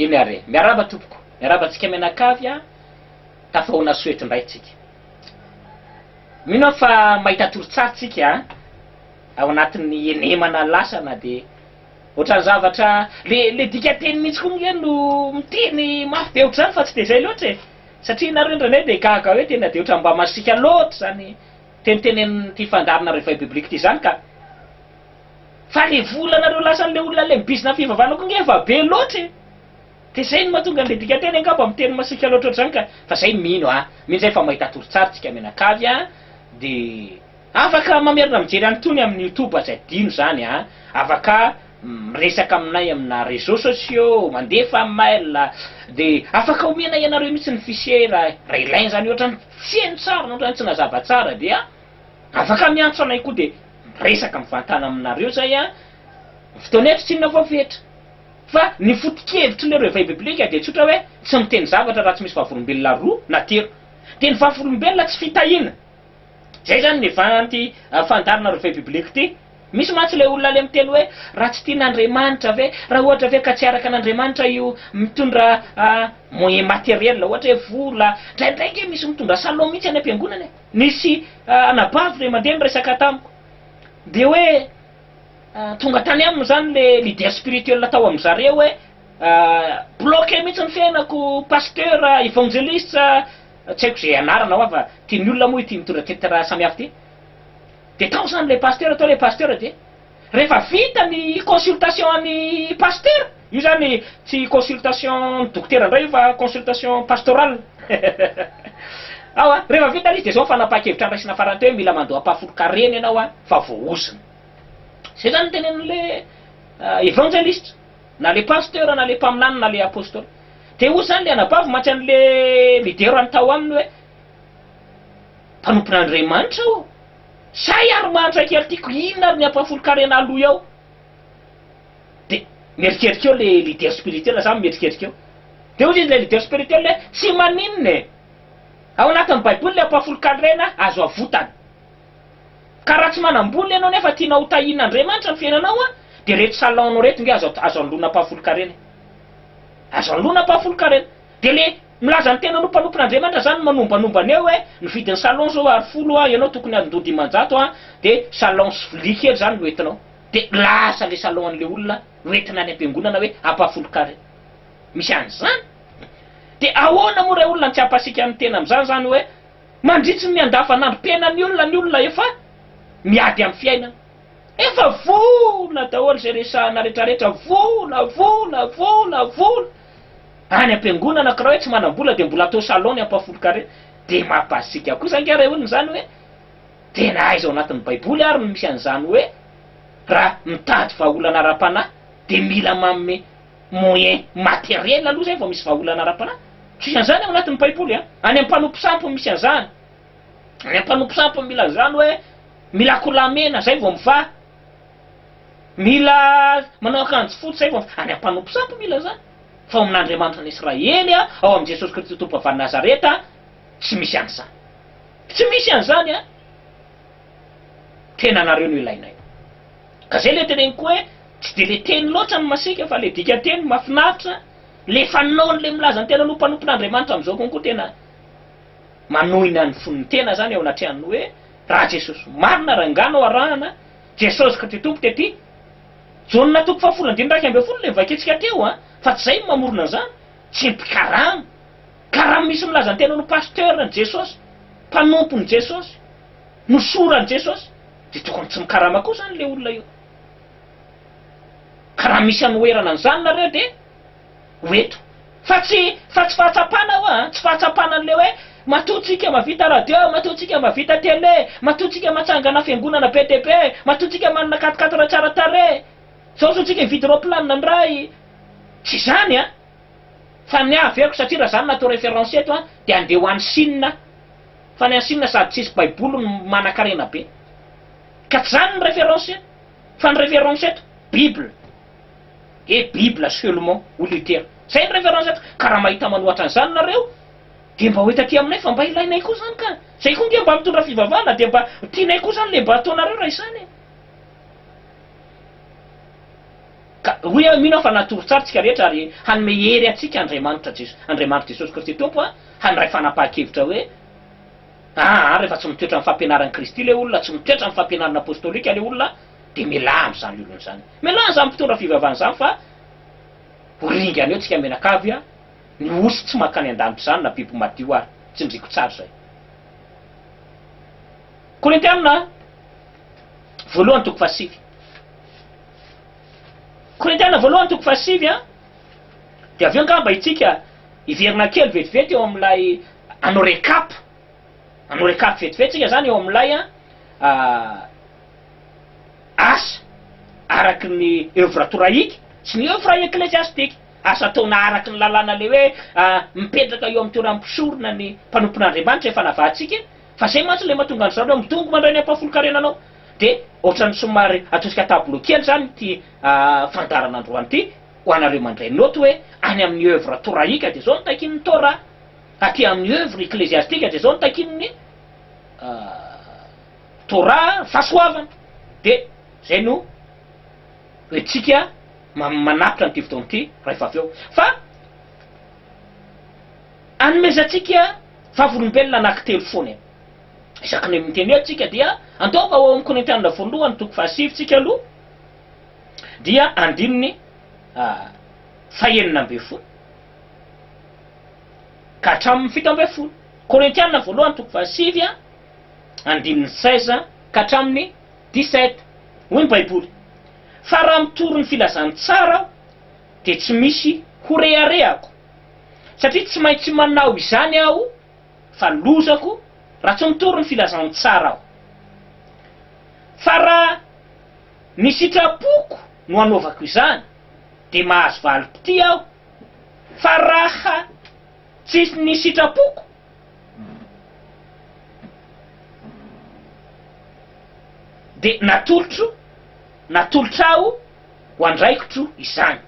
iny are miaraba tompoko miarabantsika menakavy a tafahona soetry ndray tsika mino fa mahita torotsaritsika ao anatin'ny enemana lasana de ohatran'ny zavatra le dika teny mihitsy koa moa no miteny mafy be ohatr'izany fa tsy de zay loatra e satria nareo indranay de gaga hoe tena de ohatran'ny mba masika loatra zany tenitenen'ty fandarina rehefa biblika ty zany ka fa le volanareo lasan'le olona le mibizina fivavahana koa ngefa be loatra e de zay no mahatonga an'le dika teny angamba miteny masika loatra ohatr'izany ka fa zay mino mino zay fa mahita torotsaritsika menakavy a de afaka mamerina mijery anytony amin'ny youtube zay dino zany afaka miresaka aminay amina réseaux sociaux mandefa mail de afaka omena ianareo mihitsy ny fichier raha ilainy zany ohatrany tsy eny tsara ohatrany tsy nazava tsara dia afaka miantso anay koa de miresaka mivantana aminareo zay fotoana eto tsy inona voavetra fa ny fotikevitry le rehefa biblika de tsotra hoe tsy miteny zavatra raha tsy misy vavolombelona roa na telo de ny vavolombelona tsy fitahina zay zany ny vanty fandarina rehefa biblika ty misy matsy le olona le miteny hoe raha tsy tian'Andriamanitra ve raha ohatra ve ka tsy araka an'Andriamanitra io mitondra moyen matériel ohatra hoe vola ndraindraiky misy mitondra salon mihitsy any am-piangonana nisy anabavy le mandeha miresaka tamiko de hoe tonga tany aminy zany le leader spirituel tao am'zareo hoe bloqué mihitsy ny fiainako pasteur évangéliste tsy haiko zay anarana hoa fa tiany olona moa ity mitondra tetra samihafa ty de tao zany le pasteur atao le pasteur de rehefa vita ny consultation any pasteur io zany tsy consultation docteur ndray fa consultation pastorale rehefa vita izy de zao fanapakevitra andraisina farany teo hoe mila mandoa mpahafolo-kareny ianao fa voaosina zay zany tenen'le évangéliste na le pasteur na le mpaminany na le apôstoly de ozy zany le anabavy matsy an'le leader any tao aminy hoe mpanompon'Andriamanitra ao say ary-manitra kely tiako inona ary ny ampahafolo-karena aloha ao de mierikerika eo le leader spirituel zany mierikerika eo de ozy izy le leader spirituel le tsy maninona e ao anatin'ny baiboly le ampahafolo-karena azo avotany ka raha tsy manamboly ianao nefa tianao hotahin'Andriamanitra ny fiainanao de reto salonao reto nge azo anlona ampahafolo-karena azo anlona ampahafolo-karena de le milaza ny tena nompan'Andriamanitra zany manombanomba eo hoe nividin'ny salon zao ary folo ianao tokony andro dimanjato de salon sivili kely zany hoentinao de lasa le salon an'le olona hoentina any am-piangonana hoe ampahafolo-karena misy an'zany de ahoana moa ray olona tsy ampasika ny tena am'zany zany hoe mandritsy ny andavanandrom-piaina ny olona efa miady amin'ny fiainana efa vola daholo zay resahana rehetrarehetra vola any am-piangonana karaha hoe tsy manam-bola de mbola atao salon ny ampahafolo-karena de mampasika kosa ngeray olona zany hoe tena aiza ao anatin'ny baiboly ary no misy an'zany hoe raha mitady vahaolana ara-panahy de mila manome moyen matériel aloha zay vao misy vahaolana ara-panahy tsisy an'zany ao anatin'ny baiboly any am-panompo sampo misy an'zany any am-panompo sampo mila an'zany hoe mila kolamena zay vao mivaha mila manao akanjo fotsy zay vao any am-panompo sampo mila zany fa amin'Andriamanitra ny Israely ao am' Jesosy Kristy tompo avy Nazareta tsy misy an'zany tsy misy an'zany tena nareo no ilainay ka zay le teneniko hoe tsy de le teny loatra ny masika fa le dika teny mafinaritra le fanaony le milaza ny tena nompanompon'Andriamanitra am'izao konko tena manohina ny fon'ny tena zany ao anatrehany hoe raha Jesosy marina rangano arahana Jesosy Kristy tompo tety jaonina toko fahafolo andimy raika amby folo le mivaketsika teo fa tsy zay mamorona an'zany tsy mpikarama karama misy milaza ny tena no pasteur ny Jesosy mpanompony Jesosy nosorany Jesosy de tokony tsy mikarama koa zany le olona io karaha misy anoerana an'zany nareo de hoeto fa tsy fahatsapana tsy fahatsapana an'le hoe matotsika mavita radio matotsika mavita télé matotsika matsangana fiangonana be de be matotsika manana katikatira tsara tare zao sotsika hividy roplanina ndray tsy zany fa ny averiko satria raha zany natao référence eto de andeha ho an'ny Chine fa ny an'ny Chine sady tsisy baiboly no manan-karena be ka tsy zany ny référence eto fa ny référence eto bible bible seulement ou Luther zay ny référence eto ka raha mahita manohatra an'zany nareo de mba hoeta ty aminay fa mba ilainay koa zany ka zay koa nge mba mitondra fivavahana de mba tianay koa zany le mba ataonareo raha izany ka hoe mino fa natoro-tsara tsika rehetra ary hanome hery atsika Andriamanitra Jesosy Kristy tompo haniray fanapahan-kevitra hoe rehefa tsy mitoetra amin'ny fampianaran'ny Kristy le olona, tsy mitoetra amin'ny fampianarana apostolika le olona, de milamy zany olona zany. Milamy zany mpitondra fivavahana zany fa horingany eo tsika menakavy ny osy tsy makany an-danitra zany na biby madio ary tsindriko tsara zay. Korintiana voalohany toko fahasivy. Korintiana voalohany toko fahasivy de avy eo angamba itsika iverina kely vetivety eo amin'ilay anao récap vetivety tsika zany eo amin'ilay asa araky ny œuvre toraïque sy ny œuvre ecclésiastique, asa ataona araky ny lalàna le hoe mipetraka eo amin'ny toeram-pisorona ny mpanompon'Andriamanitra efa navahantsika, fa zay mantsy le mahatonga an'izao hoe midongo mandray ny ampahafolo-karenanao. De ohatrany somary ataontsika tableau kely zany ty fandarana androany ty ho anareo mandray note hoe any amin'ny œuvre toraïque de zao no takin'ny Torah, aty amin'ny œuvre ecclésiastique de zao no takin'ny Torah fahasoavana. De zay no hoetsika manapitra n'ity fotoana ity rehefa avy eo fa anomezantsika vavolombelona anankitelo foana isaky ny miteny eo tsika dia andaova ao amin'ny Korintiana voalohany toko fahasivy tsika aloha dia andininy fahenina amby folo ka hatramin'ny fito amby folo. Korintiana voalohany toko fahasivy andininy 16 ka hatramin'ny 17 hoy ny baiboly: fa raha mitoro ny filazantsara de tsy misy horeharehako, satria tsy maintsy manao izany aho fa lozako raha tsy mitoro ny filazantsara aho. Fa raha ny sitrapoko no anaovako izany de mahazo valim-pity aho, fa raha tsisy ny sitrapoko de natolotra aho ho andraikitro izany.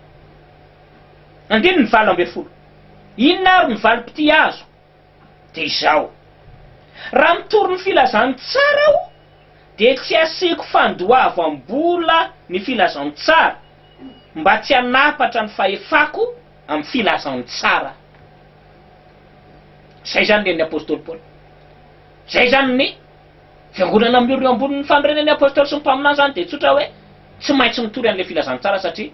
Andiny ny valo amby folo. Inona ary ny valim-pity azo de izao: raha mitoro ny filazantsara aho de tsy asiako fandoavam-bola ny filazantsara mba tsy hanapatra ny fahefako amin'ny filazantsara. Zay zany le ny apôstôly Paoly, zay zany ny fiangonana amin'ireo ambonin'ny fanorenan'ny apôstôly sy ny mpaminany zany de tsotra hoe tsy maintsy mitory an'le filazantsara satria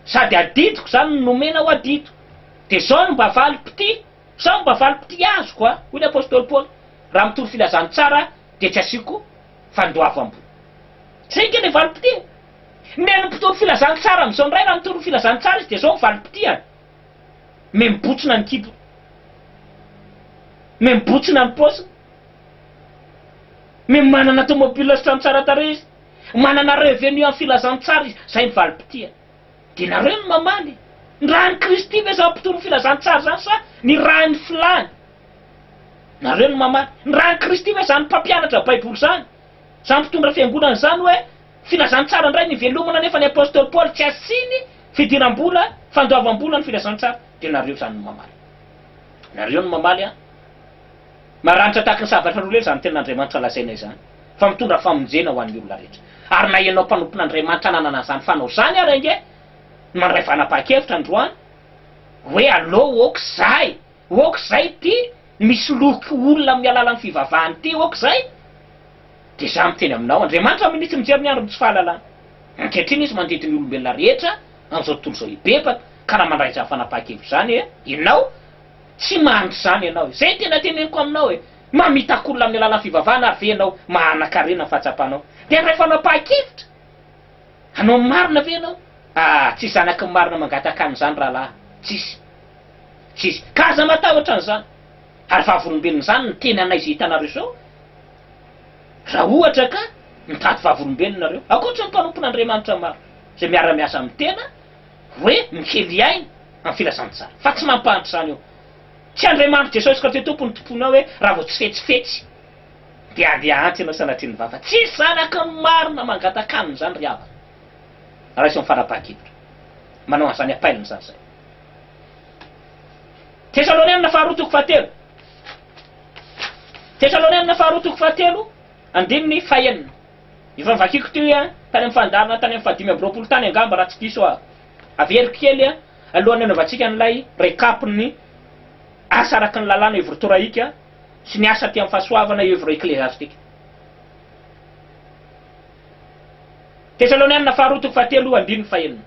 sady adidiko zany nomena ho adito, de zao no mba valim-pity, zao mba valim-pity azoko hoy ny apôstôly Paoly, raha mitory filazantsara de tsy asiako fandoavam-bola. Zay ke le valim-pity. Neny mpitory filazantsara am'izao ndray raha mitory filazantsara izy de zao valim-pity membotsina ny kibo, membotsina ny paosy, manana tomobile sy trano tsara tarehy izy, manana revenu amin'ny filazantsara izy, zay ny valim-pity. De nareo no mamaly ny rahan'ny Kristy ve zao mpitory filazantsara zany sa ny rahan'ny filany? Nareo no mamaly ny rahan'ny Kristy ve zany mpampianatra baiboly zany, zany mpitondra fiangonana zany hoe filazantsara ndray ny velomana nefa ny apôstôly Paoly tsy asiny fidiram-bola, fandoavam-bola ny filazantsara? De nareo zany no mamaly, nareo no mamaly maranitra tahaka ny zavatra roa zany ten'Andriamanitra lazaina izany fa mitondra famonjena ho an'ny olona rehetra. Ary na ianao mpanompon'Andriamanitra nanana zany fanao zany ary nge mandray fanapahan-kevitra androany hoe allo ok zay ty misy loky olona amin'ny alalan'ny fivavahany ty ok zay, de za miteny aminao Andriamanitra minitsy mijery ny andro tsy fahalalana. Ankehitriny izy mandidi ny olombelona rehetra am'izao tontolo zao hibebaka ka raha mandray zany fanapahan-kevitra zany ianao tsy mahandro zany ianao. Zay tena teneniko aminao mamita olona amin'ny alalan'ny fivavahana ary ve ianao mahana-karena ny fahatsapanao de andray fanapahan-kevitra anao marina ve ianao? Tsy zanaky ny marina mangataka an'izany rahalahy, tsisy ka aza matahotra an'izany. Ary vavolombelona zany ny teny anay zay hitanareo zao, raha ohatra ka mitady vavolombelona nareo akoatra ny mpanompon'Andriamanitra maro zay miara-miasa amin'ny tena hoe mikely aina amin'ny filazantsara, fa tsy mampahantry zany eo. Tsy Andriamanitra Jesosy Kristy tompony tomponao hoe raha vao tsy fetsifetsy de ady ahanty ianao sanatria ny vava, tsy zanaky ny marina mangatakaniny zany ry havana. Raha isy fanapahan-kevitra manao an'izany apailiny zany zay. Tesalonianina faharoa toko fahatelo, Tesalonianina faharoa toko fahatelo andininy fahenina. Efa nivakiko teo tany amin'ny fandarana tany amin'ny fahadimy amby roapolo tany angamba raha tsy diso averiko kely alohan'ny anaovantsika an'ilay récapny asa araky ny lalàna œuvre toraïque sy ny asa ty amin'ny fahasoavana œuvre ecclésiastique. Tesalonianina faharotoko fahatelo andininy fahenina.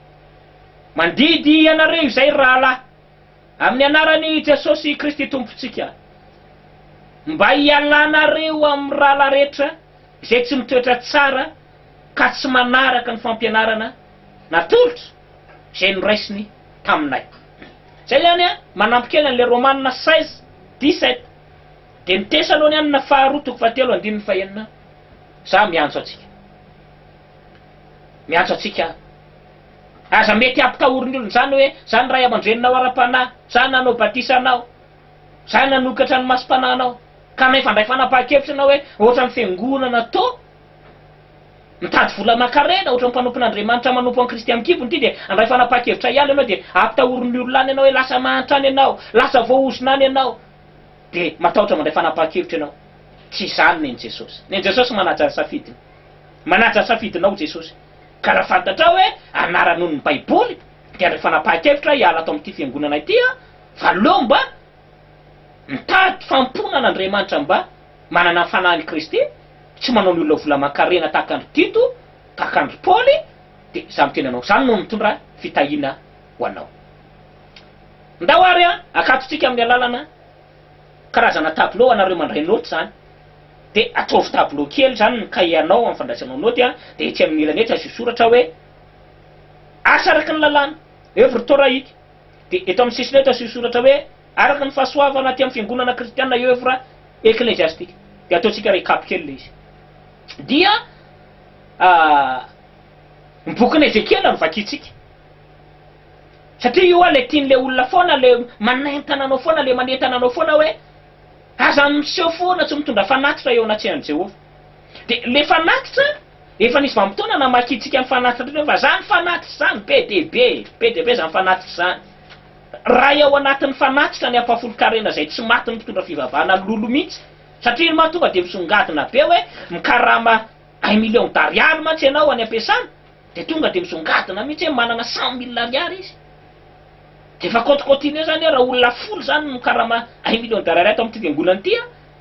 Mandidy ianareo izay rahalahy amin'ny anarany Jesosy Kristy tompontsika mba hialanareo amin'ny rahala rehetra izay tsy mitoetra tsara ka tsy manaraka ny fampianarana natolotra izay noraisiny taminay. Zay zany manampy kely an'le Romanina 16:17 de ny Tesalonianina faharotoko fahatelo andininy fahenina za miantso atsika aza mety ampitahorin'ny olona zany hoe zany ray aman-dreninao ara-panahy, zany nanao batisanao, zany nanokatra ny masom-panahinao, ka nefa ndray fanapahan-kevitra anao hoe ohatra ny fiangonana tao mitady vola makarena ohatra ny mpanompon'Andriamanitra manompo an'i Kristy amin'ny kibony ty de andray fanapahan-kevitra ihany ianao de ampitahorin'ny olona any ianao hoe lasa mahantra any ianao, lasa voaozona any ianao, de matahotra mandray fanapahan-kevitra ianao. Tsy zany neny Jesosy. Neny Jesosy manaja ny safidiny. Manaja ny safidinao Jesosy. Ka raha fantatra hoe anaran'ony ny Baiboly dia andray fanapahan-kevitra hiala atao amin'ity fiangonana ity fa leo mba mitady famponan'Andriamanitra mba manana fanahiny Kristy, tsy manao ny olona vola makarena tahak'andry Tito, tahak'andry Paoly, de za miteny anao zany no mitondra fitahina ho anao. Ndao ary akatotsika amin'ny alalana karazana tableau anareo mandray noty zany. De ataovy tableau kely zany ny kahianao amin'ny fandraisanao noty de etsy amin'ny ilany etsy azosoratra hoe asa araky ny lalàna œuvre toraïque, de eto amin'ny sisiny eto azosoratra hoe araky ny fahasoavana ty amin'ny fiangonana kristianina œuvre ecclésiastique. De ataotsika récap kely le izy. Dia ny bokyny Ezekela no vakitsika. Satria io le tian'le olona foana le manentana anao foana, le manentana anao foana hoe aza miseho foana tsy mitondra fanatitra eo anatsehany Jehovah. De le fanatitra efa nisy vanim-potoana namakitsika ny fanatitra fa zany fanatitra zany be zany fanatitra zany. Raha eo anatin'ny fanatitra ny ampahafolo-karena zay tsy maty ny mitondra fivavahana lolo mihitsy. Satria mahatonga de misongadina be hoe mikarama 1 million d'ariary mantsy ianao any ampiasana, de tonga de misongadina mihitsy hoe manana 100 000 ariary izy. De fa kôtikôtiny zany raha olona folo zany mikarama 1 million d'ariary ato amin'ity fiangonana ty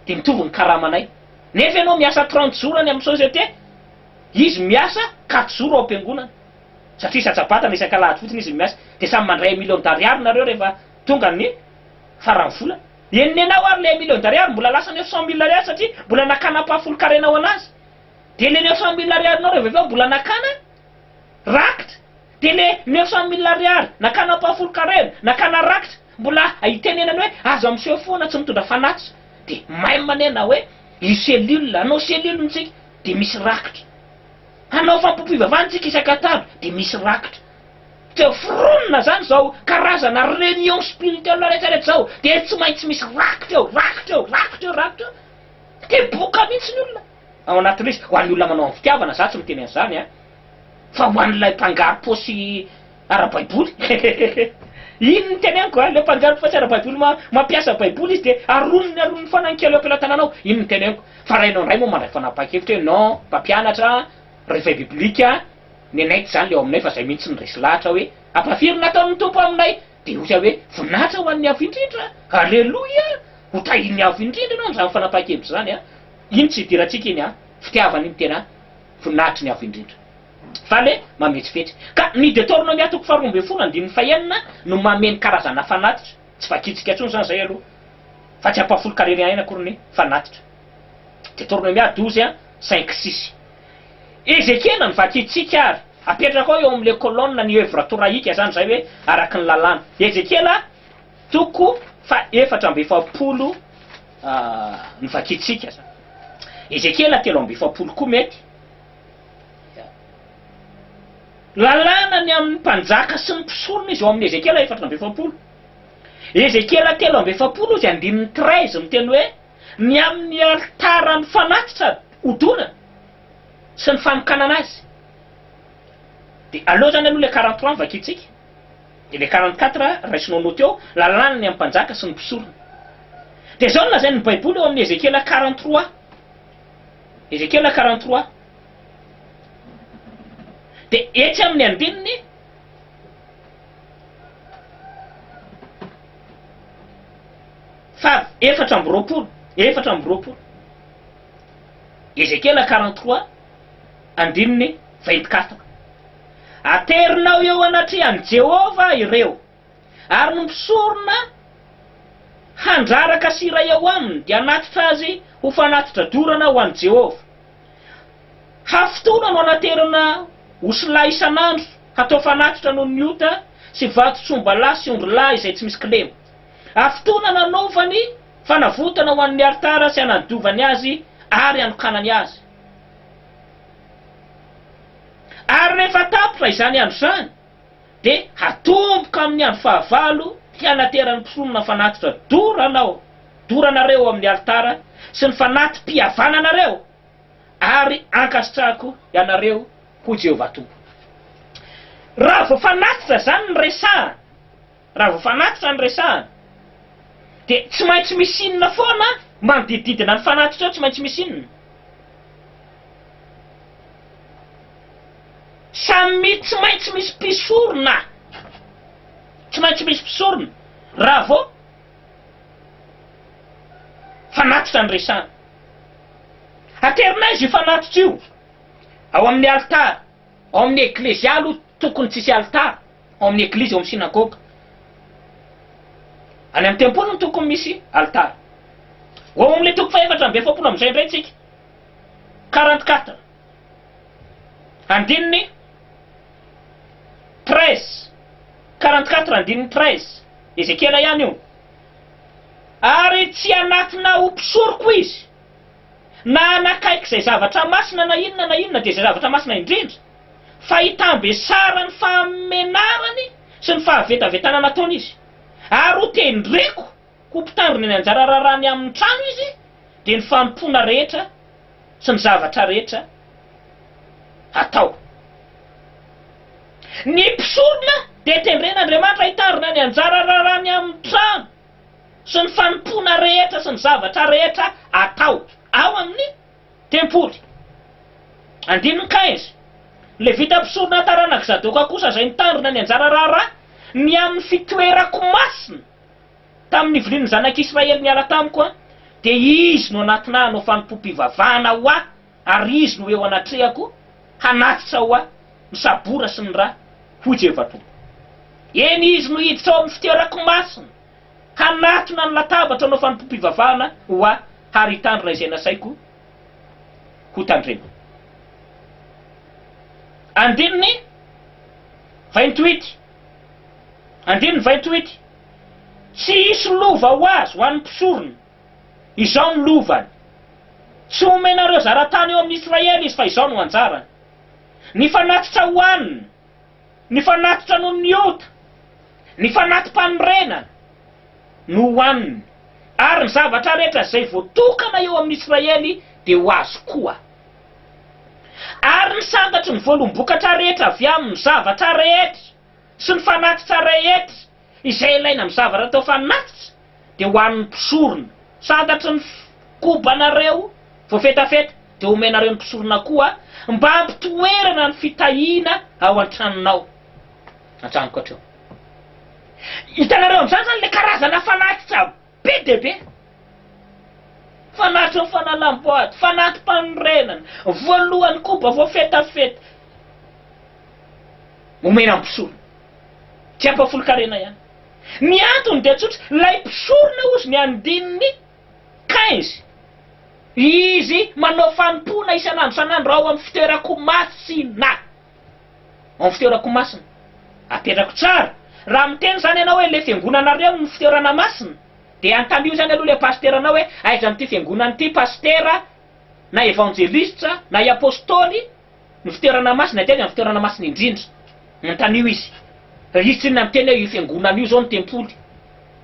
de mitovy ny karamanay. Nefa ianao miasa 30 jours any amin'ny société, izy miasa 4 jours ao am-piangonana. Satria satsabatana isan-kalahady fotsiny izy miasa, de samy mandray 1 million d'ariary nareo rehefa tonga ny farany vola. Enenao ary le 1 million d'ariary mbola lasa 900 000 ariary satria mbola nakana mpahafolo-karenao anazy. De le 900 000 ariary nao rehefa mbola nakana rakitra. De le 900 000 ariary nakana mpahafolo-karena, nakana rakitra, mbola ahitenenany hoe azo miseho foana tsy mitondra fanatitra. De mahay manena hoe io cellule, anao cellule ntsika de misy rakitra. Anao fampopivavahanytsika isan-kataro de misy rakitra. Te fronina zany zao karazana réunion spirituelle rehetrarehetra zao de tsy maintsy misy rakitra eo. De boka mihitsy ny olona ao anatin'izy. Ho an'ny olona manao amin'ny fitiavana za tsy miteny an'izany fa ho an'ilay mpangary paosy ara-baiboly iny ny teneniko le mpanjary paosy ara-baiboly mampiasa baiboly izy de aroniny foana ny kely eo am-pelatananao, iny ny teneniko. Fa rainao ndray moa mandray fanapahan-kevitra hoe non mpampianatra réveil biblique ny anay ty zany le ao aminay fa zay mihitsy nyresy lahatra hoe ampafiry nataon'ny tompo aminay, de oza hoe voninahitra ho an'ny avo indrindra. Alleloia, ho tahiny avo indrindra anao am'zany fanapahan-kevitra zany iny tsy hidirantsika iny fitiavana iny tena voninahitry ny avo indrindra. Fa le mametsifetsy. Ka ny Deutéronomie toko 12:9 no mameny karazana fanatitra. Tsy vakitsika tsony zany zay aloha. Fa tsy ampahafolo-karena ihany akory ny fanatitra. Deutéronomie 12:5-6. Ezekela ny vakitsika ary apetraka ao eo amin'le colonne ny œuvre toraïque zany zay hoe araky ny lalàna. Ezekela toko 4:7 ny vakitsika zany. Ezekela 3:7 koa mety. Lalàna ny amin'ny mpanjaka sy ny mpisorona izy ao amin'ny Ezekela 4:7. Ezekela 3:7 izy andininy 13 miteny hoe ny amin'ny altara ny fanatitra odona sy ny famokanana azy. De aloha zany aloha le 43 vakitsika. De le 44 raisinao noty eo lalàna ny amin'ny mpanjaka sy ny mpisorona. De zao no lazainy ny baiboly eo amin'ny Ezekela 43. Ezekela 43 De etsy amin'ny andininy efatra amby roapolo Ezekela 43 andininy 24 aterinao eo anatrehan'i Jehova ireo ary nompisorona handraraka sira eo aminy dia anatitra azy ho fanatitra dorana ho an'i Jehova. Hafitona no anaterina osila isan'andro hatao fanatitra noho ny ota sy vatotsomba sy ondrolahy izay tsy misy kilema. Hafitona nanaovany fanavotana ho an'ny altara sy anadovany azy ary anokanany azy. Ary rehefa tapitra izany andro zany de hatomboka amin'ny andro fahavalo hianateran'ny mpisorona fanatitra doranareo amin'ny altara sy ny fanatim-pihavananareo ary ankasitrahako ianareo ho Jehova Tompo. Raha vao fanatitra zany ny resahana de tsy maintsy misy inona foana manodididina ny fanatitra eo, tsy maintsy misy inona. Tsy maintsy misy mpisorona, raha vao fanatitra ny resahana. Aterinaizy io fanatitra io ao amin'ny altara, ao amin'ny eklezia aloha tokony tsisy altara, ao amin'ny eglizy, ao amin'ny sinagoga. Any amin'ny tempoly no tokony misy altara. Ao amin'ilay toko faefatra amby efapolo amin'izay indray tsika 44 andininy 13 44 andininy 13 Ezekela ihany io. Ary tsy anatina ho mpisoroko izy na anakaiky izay zavatra masina na inona de izay zavatra masina indrindra fa hitambe-sara ny famenarany sy ny fahavetavetana nataony izy. Ary ho tendreko ho mpitandriny ny anjara rarany amin'ny trano izy de ny fampona rehetra sy ny zavatra rehetra atao. Ny mpisorona de tendren'Andriamanitra hitandrina ny anjara rarany amin'ny trano sy ny fampona rehetra sy ny zavatra rehetra atao ao amin'ny tempoly. Andininy 15 le vita mpisorona taranak' Zadoka kosa zay nitandrina ny anjara rara ny amin'ny fitoerako masina tamin'ny vilian'ny zanak'Israely niala tamiko de izy no anatina hanao fanompoam-pivavahana ho ahy ary izy no eo anatrehako hanatitra ho ahy ny sabora sy ny ra ho Jehova Tompo. Eny izy no hiditra ao amin'ny fitoerako masina hanatona ny latabatra hanao fanompoam-pivavahana ho ahy ary hitandrina izay nasaiko ho tandrena. Andininy 28 tsy hisy lova ho azy ho an'ny mpisorona, izao ny lovany. Tsy omenareo zaratany eo amin'ny Israely izy fa izao no anjarany. Ny fanatitra hoaniny, ny fanatitra noho ny ota, ny fanatim-panorenana no hoaniny, ary ny zavatra rehetra zay voatokana eo amin'ny Israely de ho azy koa. Ary ny santatry ny volom-bokatra rehetra avy amin'ny zavatra rehetra sy ny fanatitra rehetra izay ilaina amin'ny zavatra atao fanatitra de ho an'ny mpisorona. Santatry ny kobanareo voafetafeta de omenareo ny mpisorona koa mba hampitoerana ny fitahiana ao an-tranonao. Antranoko hatreo. Hitanareo amin'izany zany le karazana fanatitra be de be. Fanatitra ny fanalam-boady, fanatim-panorenana, voalohany koba voafetafeta. Omena ny mpisorona. Tsy ampafolo-karena ihany. Ny antony de tsotra, lay mpisorona ozy ny andininy 15. Izy manao fanompona isan'andro ao amin'ny fitoerako masina. Ao amin'ny fitoerako masina. Apetrako tsara. Raha miteny zany ianao hoe le fiangonanareo ny fitoerana masina, de antanio zany aloha le pasteranao hoe aiza amin'ity fiangonana ity pastera na evangelistra na apôstôly ny fitoerana masina de amin'ny fitoerana masina indrindra. Antanio izy. Izy tsy na miteny hoe io fiangonana io zao ny tempoly.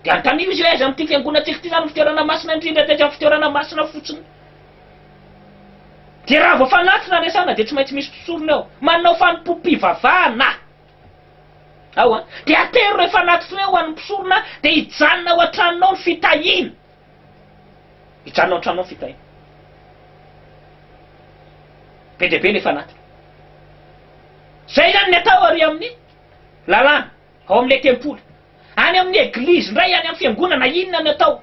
De antanio izy hoe aiza amin'ity fiangonantsika ity zany ny fitoerana masina indrindra de amin'ny fitoerana masina fotsiny. De raha vao fanatitra resana de tsy maintsy misy mpisorona eo manao fanompoam-pivavahana. Ao de atero rehefa fanatitra eo an'ny mpisorona de hijanona ao an-tranonao ny fitahiana. Hijanona ao an-tranonao ny fitahiana. Be de be le fanatitra. zay zany ny atao ary amin'ny lalàna ao amin'ilay tempoly any amin'ny eglizy ndray any amin'ny fiangonana inona ny atao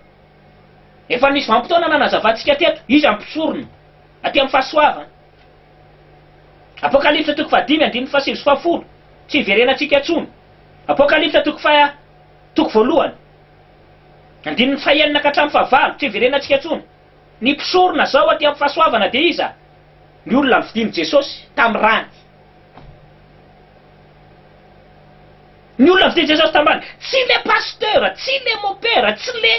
efa nisy vanim-potoana nanazavatsika teto izy ampisorona aty amin'ny fahasoavana apokalipsa toko 5:7 tsy iverenantsika tsony apokalipsa toko 1 andininy 9 ka hatramin'ny 9 tsy iverenantsika tsony ny mpisorona zao aty amin'ny fahasoavana de iza ny olona mividiny Jesosy tamin'ny rany ny olona mividiny Jesosy tamin'ny rany tsy le pasteur tsy le mopera tsy le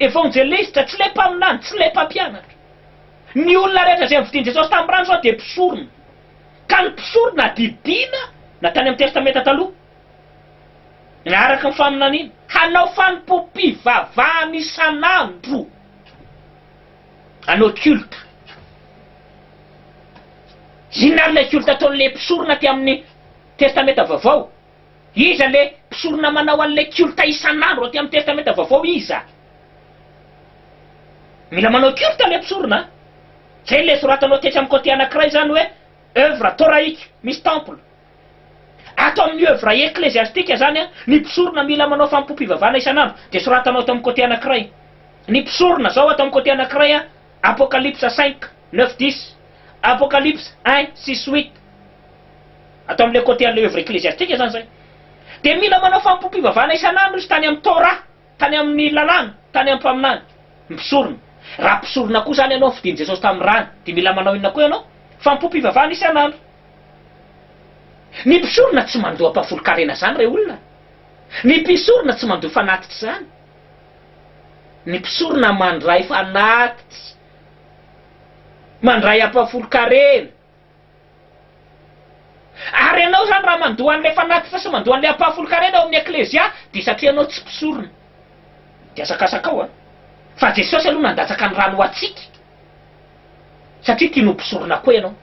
évangéliste tsy le mpaminany tsy le mpampianatra ny olona rehetra zay mividiny Jesosy tamin'ny rany zao de mpisorona ka ny mpisorona didina na tany amin'ny testamenta taloha araka ny faminanina hanao fanompom-pivavahana isan'andro anao culte zinary le culte ataon'le mpisorona ty amin'ny testamenta vaovao iza le mpisorona manao an'le culte isan'andro aty amin'ny testamenta vaovao iza mila manao culte le mpisorona zay le soratanao tetsy amin'ny côté anankiray zany hoe œuvre toraïque misy temple ato amin'ny œuvre ecclésiastique zany ny mpisorona mila manao fanompom-pivavahana isan'andro de soratanao ato amin'ny côté anankiray ny mpisorona zao ato amin'ny côté anankiray apocalypse 5:9-10 apocalypse 1:6-8 ato amin'le côté an'le œuvre ecclésiastique zany zay de mila manao fanompom-pivavahana isan'andro izy tany amin'ny Torah tany amin'ny lalàna tany amin'ny mpaminany mpisorona raha mpisorona koa zany ianao fidiny Jesosy tamin'ny rany de mila manao inona koa ianao fanompom-pivavahana isan'andro ny mpisorona tsy mandoa mpafolo-karena zany re olona ny mpisorona tsy mandoa fanatitsy zany ny mpisorona mandray fanatitsy mandray ampafolo-karena ary ianao zany raha mandoa an'le fanatitra sy mandoa an'le ampafolo-karena ao amin'ny eklezia de satria ianao tsy mpisorona de asakasaka ao fa Jesosy aloha nandatsaka ny rano ho atsika satria tia no mpisorona koa ianao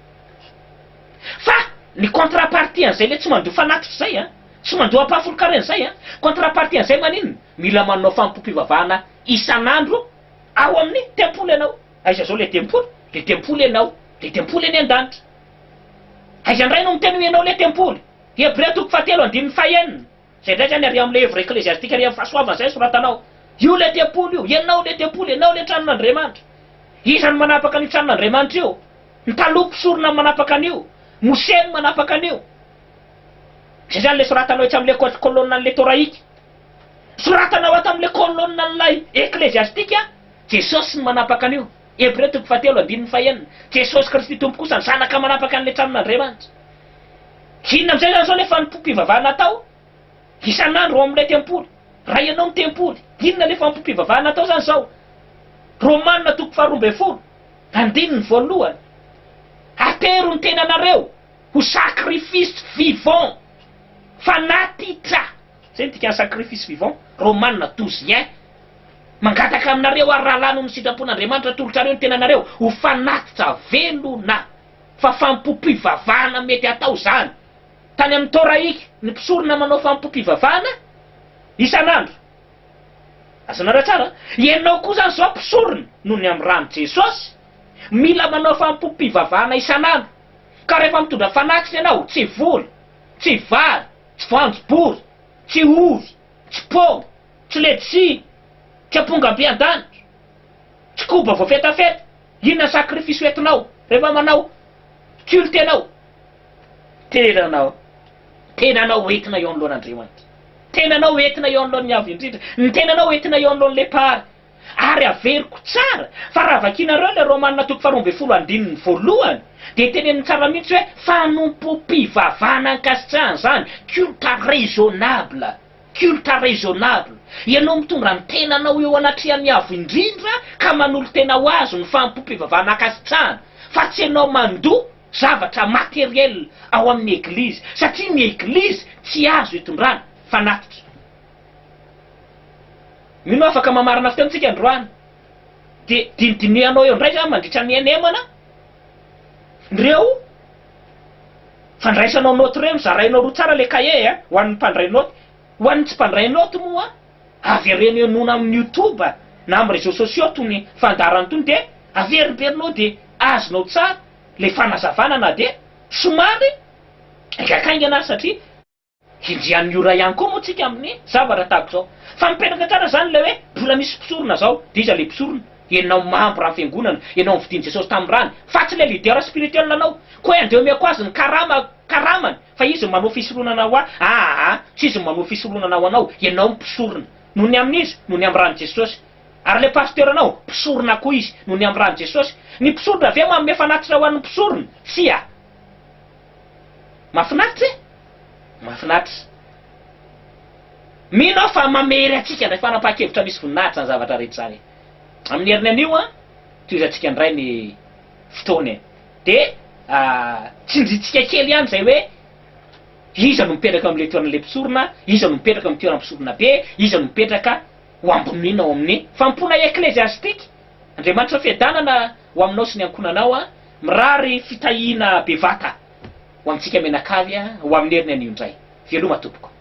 fa ny contrepartie an'izay le tsy mandoa fanatitra zay tsy mandoa ampafolo-karena zay contrepartie an'izay maninona mila manao fanompom-pivavahana isan'andro ao amin'ny tempoly ianao aiza zao le tempoly ianao le tempoly eny an-danitra aiza ndray no miteny hoe ianao le tempoly Hébreux toko 7:1 zay ndray zany ary amin'le œuvre ecclésiastique ary amin'ny fahasoavana zay soratanao io le tempoly io ianao le tempoly ianao le tranon'Andriamanitra iza ny manapaka ny tranon'Andriamanitra io ny taloha mpisorona manapaka an'io Mosè manapaka an'io zay zany le soratanao etsy amin'le kolonna an'le toraïque soratanao ato amin'le kolonna an'lay ecclésiastique Jesosy ny manapaka an'io Hébreux toko 7:1 Jesosy Kristy tompo kosa ny zanaka manapaka an'le tranon'Andriamanitra inona am'izay zany zao le fanompom-pivavahana atao isan'andro ao amin'le tempoly raha ianao ny tempoly inona le fanompom-pivavahana atao zany zao Romanina toko 12:1 atero ny tenanareo ho sacrifice vivant fanatitra zay ny tika sacrifice vivant Romanina 12:1 mangataka aminareo ary raha lany ny sitrapon'Andriamanitra tolotrareo ny tenanareo ho fanatitra velona fa fanompom-pivavahana mety atao zany tany amin'ny toraïque ny mpisorona manao fanompom-pivavahana isan'andro azanareo tsara ianao koa zany zao mpisorona noho ny amin'ny rano Jesosy mila manao fanompom-pivavahana isan'andro ka rehefa mitondra fanatitra ianao tsy voly tsy vary tsy voanjobory tsy ovy tsy pômy tsy letisia tsy ampongambian-danitra tsy koba voafetafeta inona sacrifice hoentinao rehefa manao culte ianao tenanao entina eo anoloan'Andriamanitra tenanao entina eo anoloan'ny avy indrindra ny tenanao entina eo anoloan'le pary ary averiko tsara fa raha vakinareo le Romanina toko 12:1 de teneniny tsara mihitsy hoe fanompom-pivavahana ankasitrahana zany culte raisonnable ianao mitondra ny tenanao eo anatrehan'ny avo indrindra ka manolo tena ho azo ny fanompom-pivavahana ankasitrahana fa tsy ianao mandoa zavatra materiel ao amin'ny eglizy satria ny eglizy tsy azo hitondrana fanatitra mino afaka mamarina fitentsika androany de dinidinianao eo indray zany mandritra ny enemana reo fandraisanao noty reo mizarainao roa tsara le cahier ho an'ny mpandray noty ho an'ny tsy mpandray noty moa avereny enona amin'ny YouTube na amin'ny réseaux sociaux toy ny fandarany tony de averimberinao de azonao tsara le fanazavana na de somary Ikakaingana satria indrian'ny ora ihany koa moa tsika amin'ny zavatra tahako zao. Fa mipetraka tsara zany le hoe mbola misy mpisorona zao, de iza le mpisorona ianao mampy raha fiangonana, ianao mividiny Jesosy tamin'ny rany, fa tsy le leader spirituel anao. Koa andeo miako azy ny karamany, fa izy manao fisoronana ho tsy izy manao fisoronana ho anao, ianao mpisorona. Noho ny amin'izy, noho ny amin'ny rany Jesosy. Ary le pasteur anao, mpisorona koa izy, noho ny amin'ny rany Jesosy. Ny mpisorona avy manome fanatitra ho an'ny mpisorona, tsia. Mahafinaritra e? Mahafinaritra. Mino aho fa mamery atsika ndray fanapaha-kevitra misy voninahitra ny zavatra rehetra zany. Amin'ny heriny anio toizantsika indray ny fotoany. De tsinjitsika kely ihany zay hoe iza no mipetraka amin'le toeran'le mpisorona, iza no mipetraka amin'ny toeran'ny mpisorona be, iza no mipetraka ho ambonina ao amin'ny fampona ekleziastika. Andriamanitra fiadanana ho aminao sy ny ankonanao mirary fitahiana bevata ho amintsika menakavy ho amin'ny heriny anio indray. Veloma tompoko.